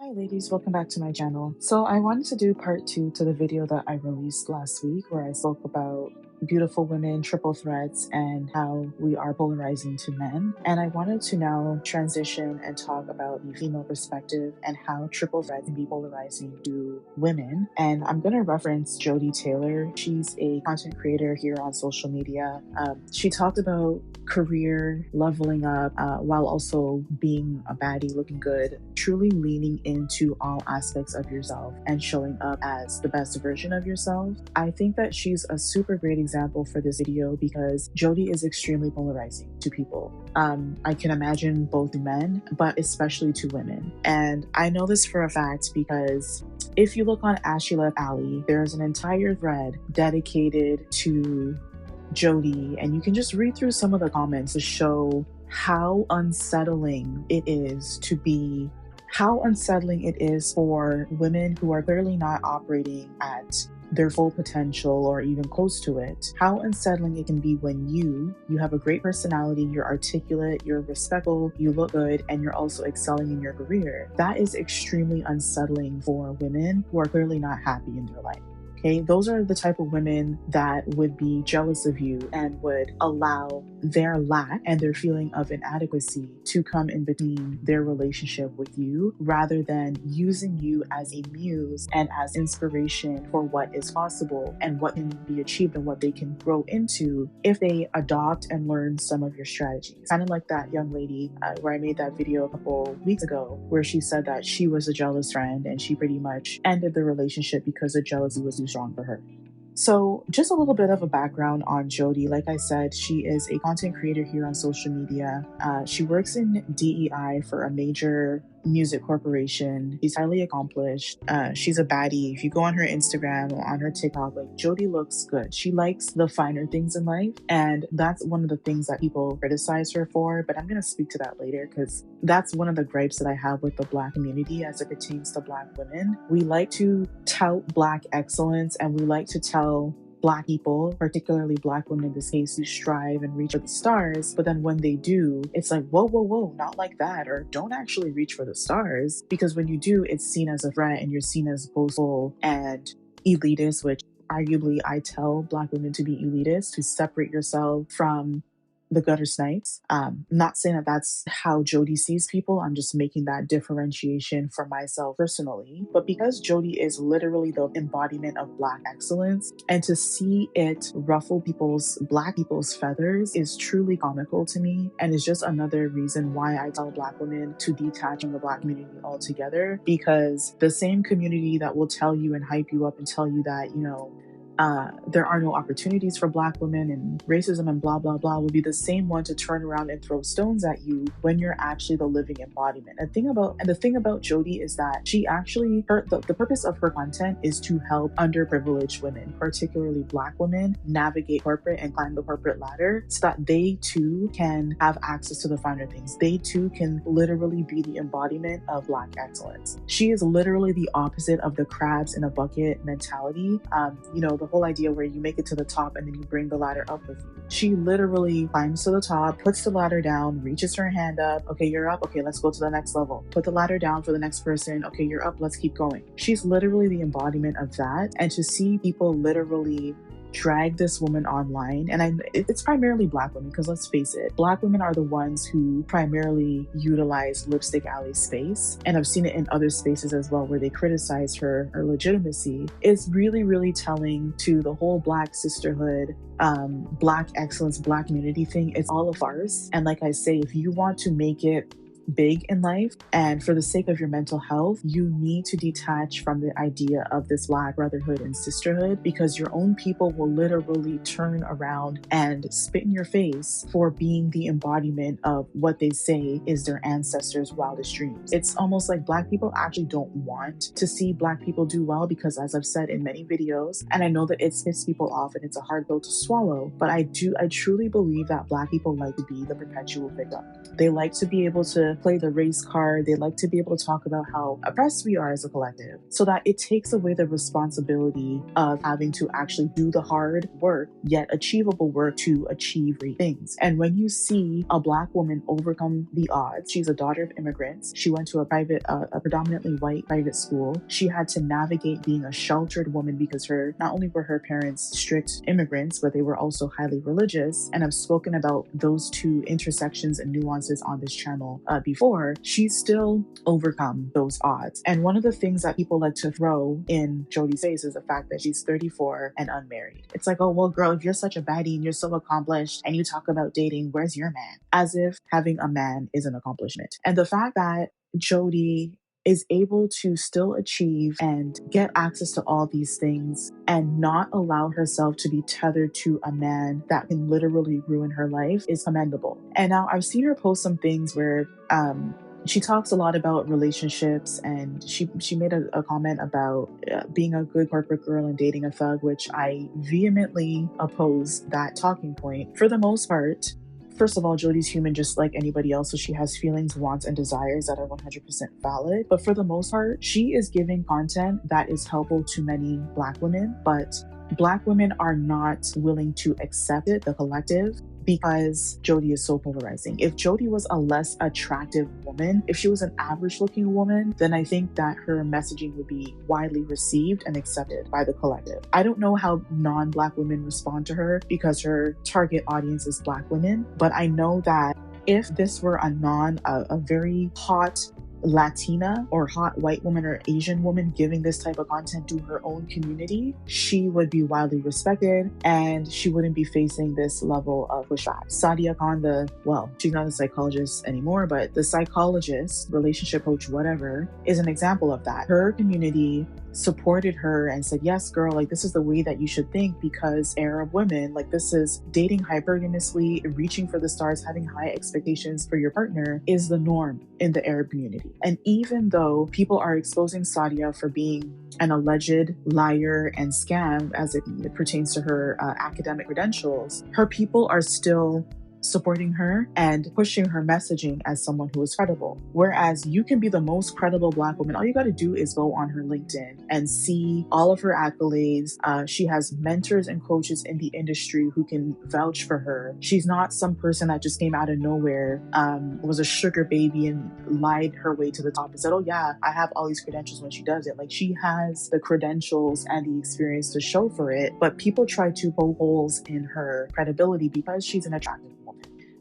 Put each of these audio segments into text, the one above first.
Hi ladies, welcome back to my channel. So I wanted to do part 2 to the video that I released last week where I spoke about beautiful women, triple threats, and how we are polarizing to men. And I wanted to now transition and talk about the female perspective and how triple threats can be polarizing to women. And I'm going to reference Jodie Taylor. She's a content creator here on social media. She talked about career leveling up while also being a baddie, looking good, truly leaning into all aspects of yourself and showing up as the best version of yourself. I think that she's a super great example for this video because Jodie is extremely polarizing to people. I can imagine both men, but especially to women. And I know this for a fact because if you look on Ashy Left Alley, there's an entire thread dedicated to Jodie, and you can just read through some of the comments to show how unsettling it is for women who are clearly not operating at their full potential or even close to it. How unsettling it can be when you have a great personality, you're articulate, you're respectful, you look good, and you're also excelling in your career. That is extremely unsettling for women who are clearly not happy in their life. Okay, those are the type of women that would be jealous of you and would allow their lack and their feeling of inadequacy to come in between their relationship with you rather than using you as a muse and as inspiration for what is possible and what can be achieved and what they can grow into if they adopt and learn some of your strategies. Kind of like that young lady where I made that video a couple weeks ago where she said that she was a jealous friend and she pretty much ended the relationship because the jealousy was too strong for her. So just a little bit of a background on Jodie. Like I said, she is a content creator here on social media. She works in DEI for a major music corporation. She's highly accomplished. She's a baddie. If you go on her Instagram or on her TikTok, like Jodie looks good. She likes the finer things in life. And that's one of the things that people criticize her for. But I'm going to speak to that later because that's one of the gripes that I have with the Black community as it pertains to Black women. We like to tout Black excellence and we like to tell Black people, particularly Black women in this case, who strive and reach for the stars, but then when they do, it's like, whoa, whoa, whoa, not like that, or don't actually reach for the stars, because when you do, it's seen as a threat and you're seen as boastful and elitist, which arguably I tell Black women to be elitist, to separate yourself from the gutter snipes. Not saying that that's how Jodie sees people. I'm just making that differentiation for myself personally. But because Jodie is literally the embodiment of Black excellence, and to see it ruffle Black people's feathers is truly comical to me, and is just another reason why I tell Black women to detach from the Black community altogether. Because the same community that will tell you and hype you up and tell you that, there are no opportunities for Black women and racism and blah, blah, blah will be the same one to turn around and throw stones at you when you're actually the living embodiment. And the thing about Jodie is that she actually, the purpose of her content is to help underprivileged women, particularly Black women, navigate corporate and climb the corporate ladder so that they too can have access to the finer things. They too can literally be the embodiment of Black excellence. She is literally the opposite of the crabs in a bucket mentality. The whole idea where you make it to the top and then you bring the ladder up with you. She literally climbs to the top, puts the ladder down, reaches her hand up. Okay, you're up. Okay, let's go to the next level. Put the ladder down for the next person. Okay, you're up. Let's keep going. She's literally the embodiment of that. And to see people literally drag this woman online, and it's primarily Black women, because let's face it, Black women are the ones who primarily utilize Lipstick Alley's space, and I've seen it in other spaces as well where they criticize her legitimacy. Is really, really telling to the whole Black sisterhood, Black excellence, Black community thing. It's all a farce. And like I say, if you want to make it big in life and for the sake of your mental health, you need to detach from the idea of this Black brotherhood and sisterhood, because your own people will literally turn around and spit in your face for being the embodiment of what they say is their ancestors' wildest dreams. It's almost like Black people actually don't want to see Black people do well, because as I've said in many videos, and I know that it pisses people off and it's a hard pill to swallow, but I truly believe that Black people like to be the perpetual victim. They like to be able to to play the race card. They like to be able to talk about how oppressed we are as a collective, so that it takes away the responsibility of having to actually do the hard work, yet achievable work to achieve great things. And when you see a Black woman overcome the odds, she's a daughter of immigrants. She went to a predominantly white private school. She had to navigate being a sheltered woman because not only were her parents strict immigrants, but they were also highly religious. And I've spoken about those two intersections and nuances on this channel before. She's still overcome those odds. And one of the things that people like to throw in Jodie's face is the fact that she's 34 and unmarried. It's like, oh, well, girl, if you're such a baddie and you're so accomplished and you talk about dating, where's your man? As if having a man is an accomplishment. And the fact that Jodie is able to still achieve and get access to all these things and not allow herself to be tethered to a man that can literally ruin her life is commendable. And now I've seen her post some things where she talks a lot about relationships, and she made a comment about being a good corporate girl and dating a thug, which I vehemently oppose that talking point. For the most part, first of all, Jodie's human just like anybody else, so she has feelings, wants, and desires that are 100% valid. But for the most part, she is giving content that is helpful to many Black women, but Black women are not willing to accept it, the collective, because Jodie is so polarizing. If Jodie was a less attractive woman, if she was an average looking woman, then I think that her messaging would be widely received and accepted by the collective. I don't know how non-Black women respond to her because her target audience is Black women, but I know that if this were a very hot Latina or hot white woman or Asian woman giving this type of content to her own community, she would be widely respected and she wouldn't be facing this level of pushback. Sadia Khan, she's not a psychologist anymore, but the psychologist, relationship coach, whatever, is an example of that. Her community supported her and said, yes, girl, like this is the way that you should think, because Arab women, like this is dating hypergamously, reaching for the stars, having high expectations for your partner is the norm in the Arab community. And even though people are exposing Sadia for being an alleged liar and scam as it pertains to her academic credentials, her people are still supporting her and pushing her messaging as someone who is credible. Whereas you can be the most credible Black woman. All you got to do is go on her LinkedIn and see all of her accolades. She has mentors and coaches in the industry who can vouch for her. She's not some person that just came out of nowhere, was a sugar baby and lied her way to the top and said, oh yeah, I have all these credentials when she does it. Like she has the credentials and the experience to show for it, but people try to poke holes in her credibility because she's an attractive woman.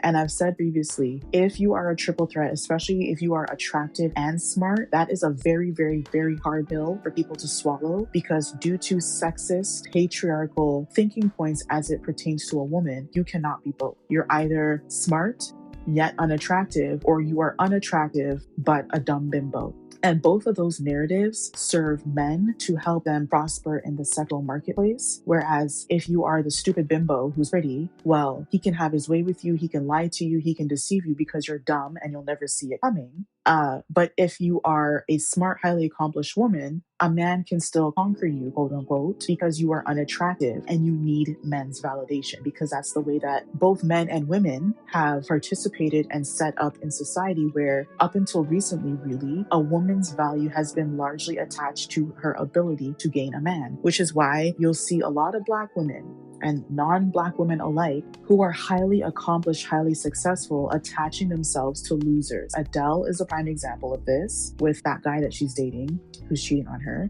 And I've said previously, if you are a triple threat, especially if you are attractive and smart, that is a very, very, very hard pill for people to swallow, because due to sexist, patriarchal thinking points as it pertains to a woman, you cannot be both. You're either smart yet unattractive, or you are unattractive but a dumb bimbo. And both of those narratives serve men to help them prosper in the sexual marketplace. Whereas if you are the stupid bimbo who's pretty, well, he can have his way with you, he can lie to you, he can deceive you because you're dumb and you'll never see it coming. But if you are a smart, highly accomplished woman, a man can still conquer you, quote unquote, because you are unattractive and you need men's validation, because that's the way that both men and women have participated and set up in society, where up until recently, really, a woman's value has been largely attached to her ability to gain a man, which is why you'll see a lot of Black women and non-Black women alike who are highly accomplished, highly successful, attaching themselves to losers. Adele is a prime example of this with that guy that she's dating who's cheating on her,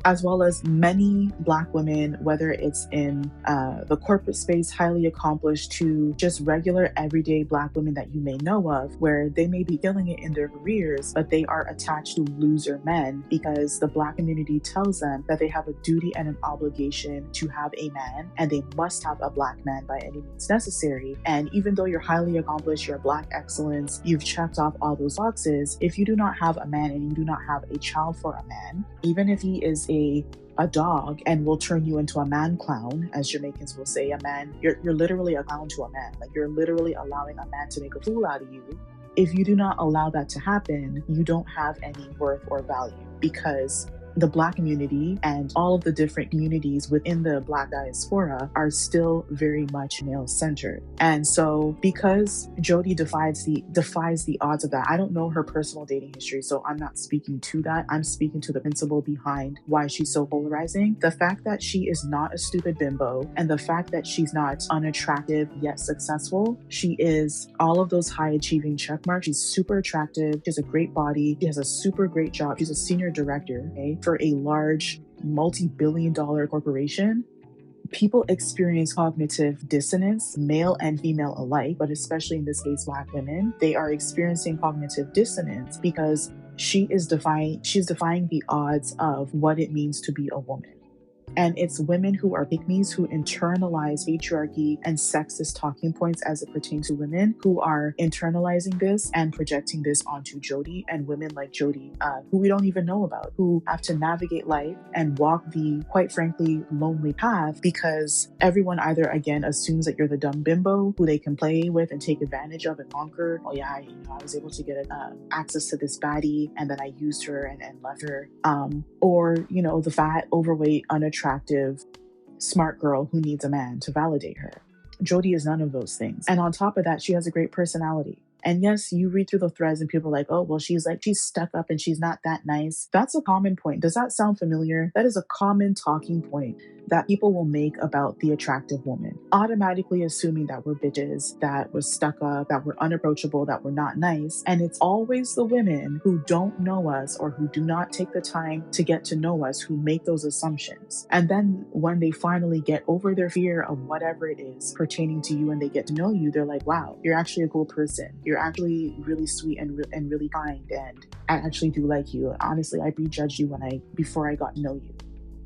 as well as many Black women, whether it's in the corporate space, highly accomplished, to just regular everyday Black women that you may know of, where they may be killing it in their careers, but they are attached to loser men because the Black community tells them that they have a duty and an obligation to have a man, and they must have a Black man by any means necessary. And even though you're highly accomplished, you're Black excellence, you've checked off all those boxes, if you do not have a man and you do not have a child for a man, even if he is a dog and will turn you into a man clown, as Jamaicans will say, a man, you're literally a clown to a man. Like you're literally allowing a man to make a fool out of you. If you do not allow that to happen, you don't have any worth or value, because the Black community and all of the different communities within the Black diaspora are still very much male-centered. And so because Jodie defies the odds of that, I don't know her personal dating history, so I'm not speaking to that. I'm speaking to the principle behind why she's so polarizing. The fact that she is not a stupid bimbo, and the fact that she's not unattractive yet successful. She is all of those high-achieving check marks. She's super attractive. She has a great body. She has a super great job. She's a senior director, okay, for a large multi-billion-dollar corporation. People experience cognitive dissonance, male and female alike, but especially in this case, Black women. They are experiencing cognitive dissonance because she's defying the odds of what it means to be a woman. And it's women who are pick-me's, who internalize patriarchy and sexist talking points as it pertains to women, who are internalizing this and projecting this onto Jodie, and women like Jodie, who we don't even know about, who have to navigate life and walk the, quite frankly, lonely path because everyone either, again, assumes that you're the dumb bimbo who they can play with and take advantage of and conquer. Oh yeah, I was able to get access to this baddie and then I used her and left her. Or, the fat, overweight, unattractive, smart girl who needs a man to validate her. Jodie is none of those things. And on top of that, she has a great personality. And yes, you read through the threads and people are like, oh, well, she's stuck up and she's not that nice. That's a common point. Does that sound familiar? That is a common talking point that people will make about the attractive woman, automatically assuming that we're bitches, that we're stuck up, that we're unapproachable, that we're not nice. And it's always the women who don't know us or who do not take the time to get to know us who make those assumptions. And then when they finally get over their fear of whatever it is pertaining to you and they get to know you, they're like, wow, you're actually a cool person. You're actually really sweet and really kind. And I actually do like you. Honestly, I prejudged you before I got to know you.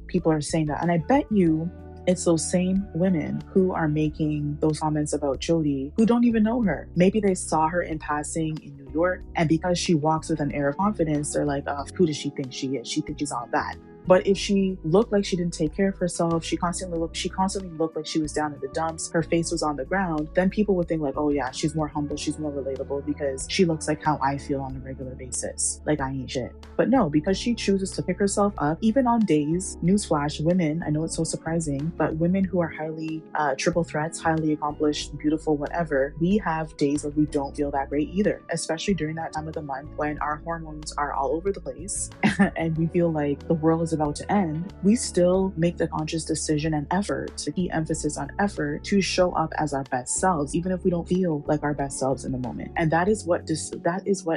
People are saying that. And I bet you it's those same women who are making those comments about Jodie who don't even know her. Maybe they saw her in passing in New York, and because she walks with an air of confidence, they're like, oh, who does she think she is? She thinks she's all that. But if she looked like she didn't take care of herself, she constantly looked like she was down in the dumps, her face was on the ground, then people would think like, oh yeah, she's more humble, she's more relatable because she looks like how I feel on a regular basis. Like I ain't shit. But no, because she chooses to pick herself up, even on days, newsflash, women, I know it's so surprising, but women who are highly triple threats, highly accomplished, beautiful, whatever, we have days where we don't feel that great either, especially during that time of the month when our hormones are all over the place and we feel like the world is about to end. We still make the conscious decision and effort, to key emphasis on effort, to show up as our best selves, even if we don't feel like our best selves in the moment. And that is what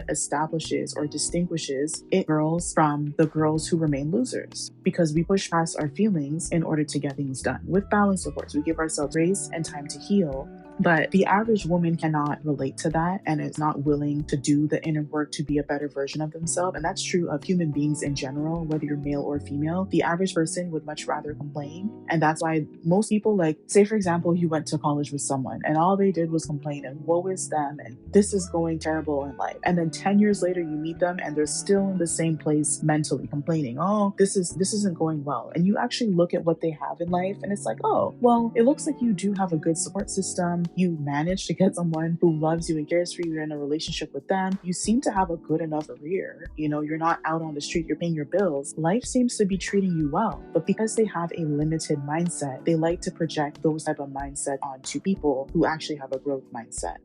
establishes or distinguishes it girls from the girls who remain losers, because we push past our feelings in order to get things done. With balance, of course, we give ourselves grace and time to heal. But the average woman cannot relate to that and is not willing to do the inner work to be a better version of themselves. And that's true of human beings in general, whether you're male or female. The average person would much rather complain. And that's why most people, like, say, for example, you went to college with someone and all they did was complain and woe is them and this is going terrible in life. And then 10 years later, you meet them and they're still in the same place mentally complaining. Oh, this isn't going well. And you actually look at what they have in life and it's like, oh, well, it looks like you do have a good support system. You managed to get someone who loves you and cares for you. You're in a relationship with them. You seem to have a good enough career. You're not out on the street. You're paying your bills. Life seems to be treating you well. But because they have a limited mindset, they like to project those type of mindset onto people who actually have a growth mindset.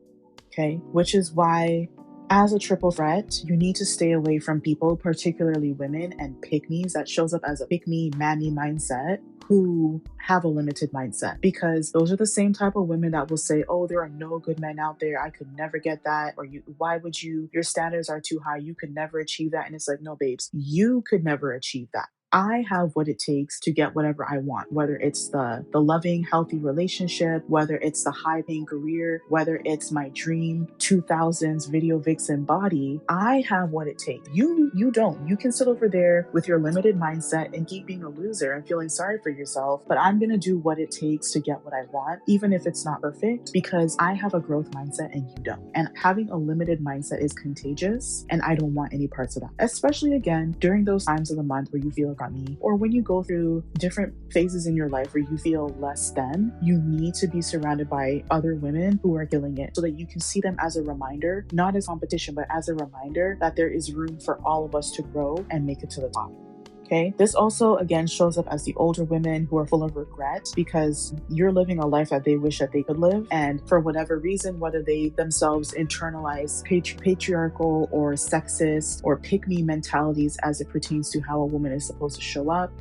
Okay? Which is why, as a triple threat, you need to stay away from people, particularly women and pick-me's. That shows up as a pick-me, mammy mindset, who have a limited mindset, because those are the same type of women that will say, oh, there are no good men out there. I could never get that. Or why would you? Your standards are too high. You could never achieve that. And it's like, no, babes, you could never achieve that. I have what it takes to get whatever I want, whether it's the loving, healthy relationship, whether it's the high-paying career, whether it's my dream 2000s video vixen body. I have what it takes. You don't. You can sit over there with your limited mindset and keep being a loser and feeling sorry for yourself, but I'm going to do what it takes to get what I want, even if it's not perfect, because I have a growth mindset and you don't. And having a limited mindset is contagious, and I don't want any parts of that, especially, again, during those times of the month where you feel me, or when you go through different phases in your life where you feel less than. You need to be surrounded by other women who are killing it so that you can see them as a reminder, not as competition, but as a reminder that there is room for all of us to grow and make it to the top. Okay. This also again shows up as the older women who are full of regret because you're living a life that they wish that they could live. And for whatever reason, whether they themselves internalize patriarchal or sexist or pick me mentalities as it pertains to how a woman is supposed to show up,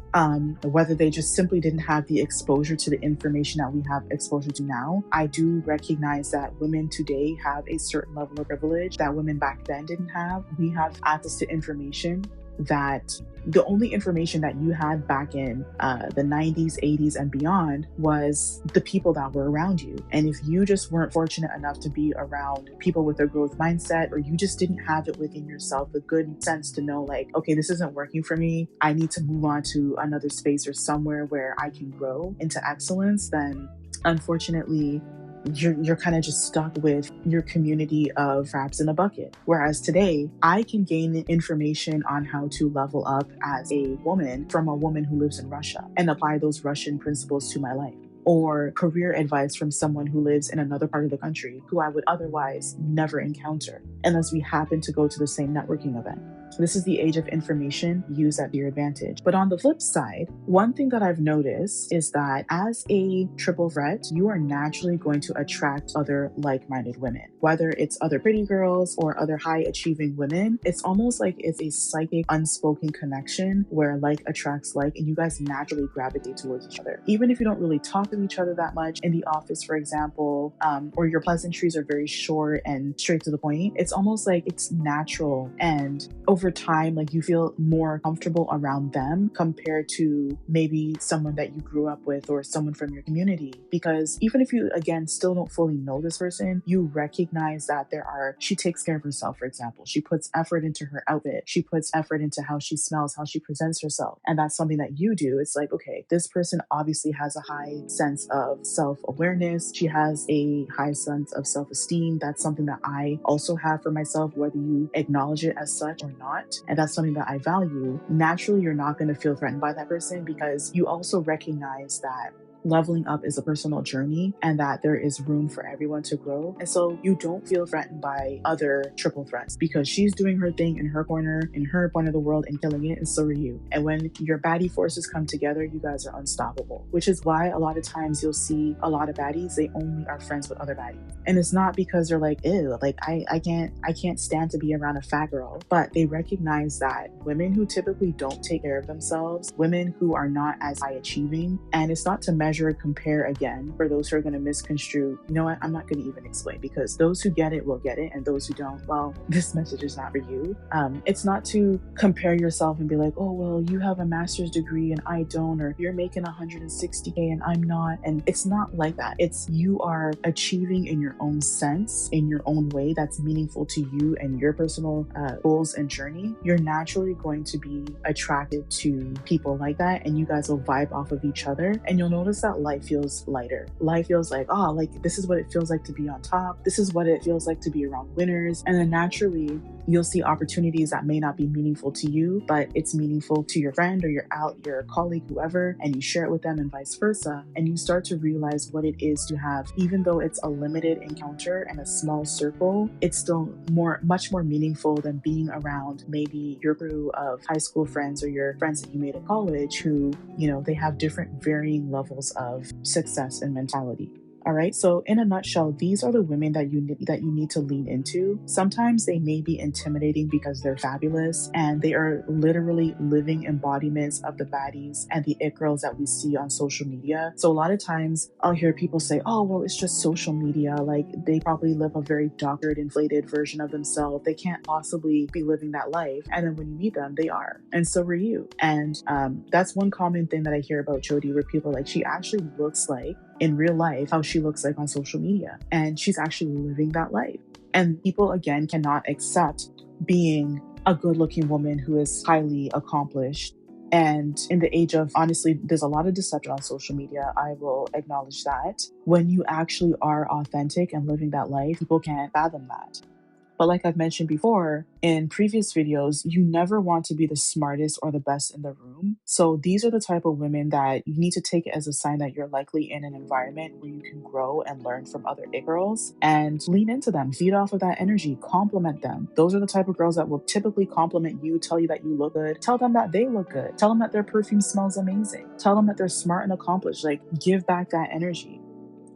whether they just simply didn't have the exposure to the information that we have exposure to now, I do recognize that women today have a certain level of privilege that women back then didn't have. We have access to information that the only information that you had back in the 90s, 80s, and beyond was the people that were around you. And if you just weren't fortunate enough to be around people with a growth mindset, or you just didn't have it within yourself, the good sense to know like, okay, this isn't working for me, I need to move on to another space or somewhere where I can grow into excellence, then unfortunately, you're kind of just stuck with your community of crabs in a bucket. Whereas today, I can gain information on how to level up as a woman from a woman who lives in Russia and apply those Russian principles to my life. Or career advice from someone who lives in another part of the country who I would otherwise never encounter unless we happen to go to the same networking event. This is the age of information used at your advantage. But on the flip side, one thing that I've noticed is that as a triple threat, you are naturally going to attract other like-minded women. Whether it's other pretty girls or other high-achieving women, it's almost like it's a psychic, unspoken connection where like attracts like, and you guys naturally gravitate towards each other. Even if you don't really talk to each other that much in the office, for example, or your pleasantries are very short and straight to the point, it's almost like it's natural. And over time, like you feel more comfortable around them compared to maybe someone that you grew up with or someone from your community. Because even if you, again, still don't fully know this person, you recognize that she takes care of herself, for example. She puts effort into her outfit. She puts effort into how she smells, how she presents herself. And that's something that you do. It's like, okay, this person obviously has a high sense of self-awareness. She has a high sense of self-esteem. That's something that I also have for myself, whether you acknowledge it as such or not. And that's something that I value. Naturally, you're not going to feel threatened by that person because you also recognize that leveling up is a personal journey and that there is room for everyone to grow. And so you don't feel threatened by other triple threats because she's doing her thing in her corner, in her point of the world and killing it, and so are you. And when your baddie forces come together, you guys are unstoppable, which is why a lot of times you'll see a lot of baddies, they only are friends with other baddies. And it's not because they're like, ew, like I can't stand to be around a fat girl, but they recognize that women who typically don't take care of themselves, women who are not as high achieving, and it's not to measure or compare again for those who are going to misconstrue. You know what? I'm not going to even explain because those who get it will get it, and those who don't, well, this message is not for you. It's not to compare yourself and be like, oh, well, you have a master's degree and I don't, or you're making $160K and I'm not. And it's not like that. It's you are achieving in your own sense, in your own way that's meaningful to you and your personal goals and journey. You're naturally going to be attracted to people like that, and you guys will vibe off of each other, and you'll notice that life feels lighter. Life feels like, oh, like this is what it feels like to be on top. This is what it feels like to be around winners. And then naturally, you'll see opportunities that may not be meaningful to you, but it's meaningful to your friend or your colleague, whoever, and you share it with them and vice versa. And you start to realize what it is to have, even though it's a limited encounter and a small circle, it's still much more meaningful than being around maybe your crew of high school friends or your friends that you made at college who, you know, they have different varying levels of success and mentality. All right. So in a nutshell, these are the women that you need to lean into. Sometimes they may be intimidating because they're fabulous and they are literally living embodiments of the baddies and the it girls that we see on social media. So a lot of times I'll hear people say, oh, well, it's just social media. Like they probably live a very doctored, inflated version of themselves. They can't possibly be living that life. And then when you meet them, they are. And so are you. And that's one common thing that I hear about Jodie, where people are like, she actually looks like in real life how she looks like on social media, and she's actually living that life. And people again cannot accept being a good-looking woman who is highly accomplished. And in the age of, honestly, there's a lot of deception on social media. I will acknowledge that. When you actually are authentic and living that life, people can't fathom that. But like I've mentioned before in previous videos, you never want to be the smartest or the best in the room. So these are the type of women that you need to take it as a sign that you're likely in an environment where you can grow and learn from other it girls, and lean into them, feed off of that energy, compliment them. Those are the type of girls that will typically compliment you, tell you that you look good, tell them that they look good, tell them that their perfume smells amazing, tell them that they're smart and accomplished. Like, give back that energy,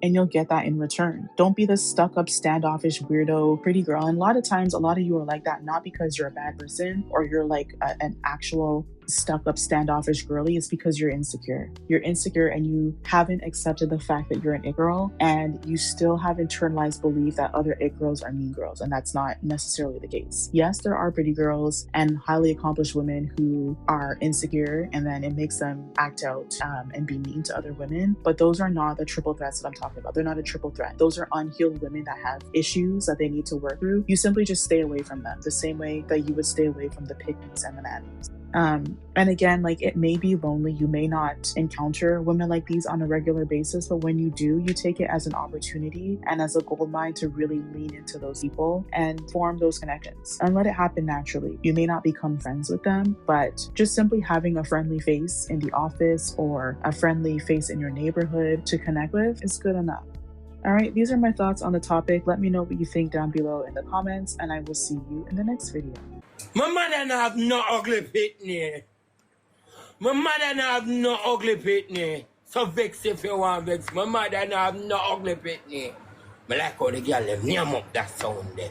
and you'll get that in return. Don't be this stuck up, standoffish, weirdo, pretty girl. And a lot of times, a lot of you are like that, not because you're a bad person or you're like an actual stuck up, standoffish girly. It's because you're insecure. You're insecure and you haven't accepted the fact that you're an it girl, and you still have internalized belief that other it girls are mean girls. And that's not necessarily the case. Yes, there are pretty girls and highly accomplished women who are insecure, and then it makes them act out and be mean to other women. But those are not the triple threats that I'm talking about. They're not a triple threat. Those are unhealed women that have issues that they need to work through. You simply just stay away from them the same way that you would stay away from the pygmies and the mammies. And again, like, it may be lonely. You may not encounter women like these on a regular basis, but when you do, you take it as an opportunity and as a gold mine to really lean into those people and form those connections and let it happen naturally. You may not become friends with them, but just simply having a friendly face in the office or a friendly face in your neighborhood to connect with is good enough. All right, these are my thoughts on the topic. Let me know what you think down below in the comments, and I will see you in the next video. My mother not have no ugly pitney. My mother not have no ugly pitney. So vex if you want vex. My mother not have no ugly pitney. I like how the girl them name up that sound there.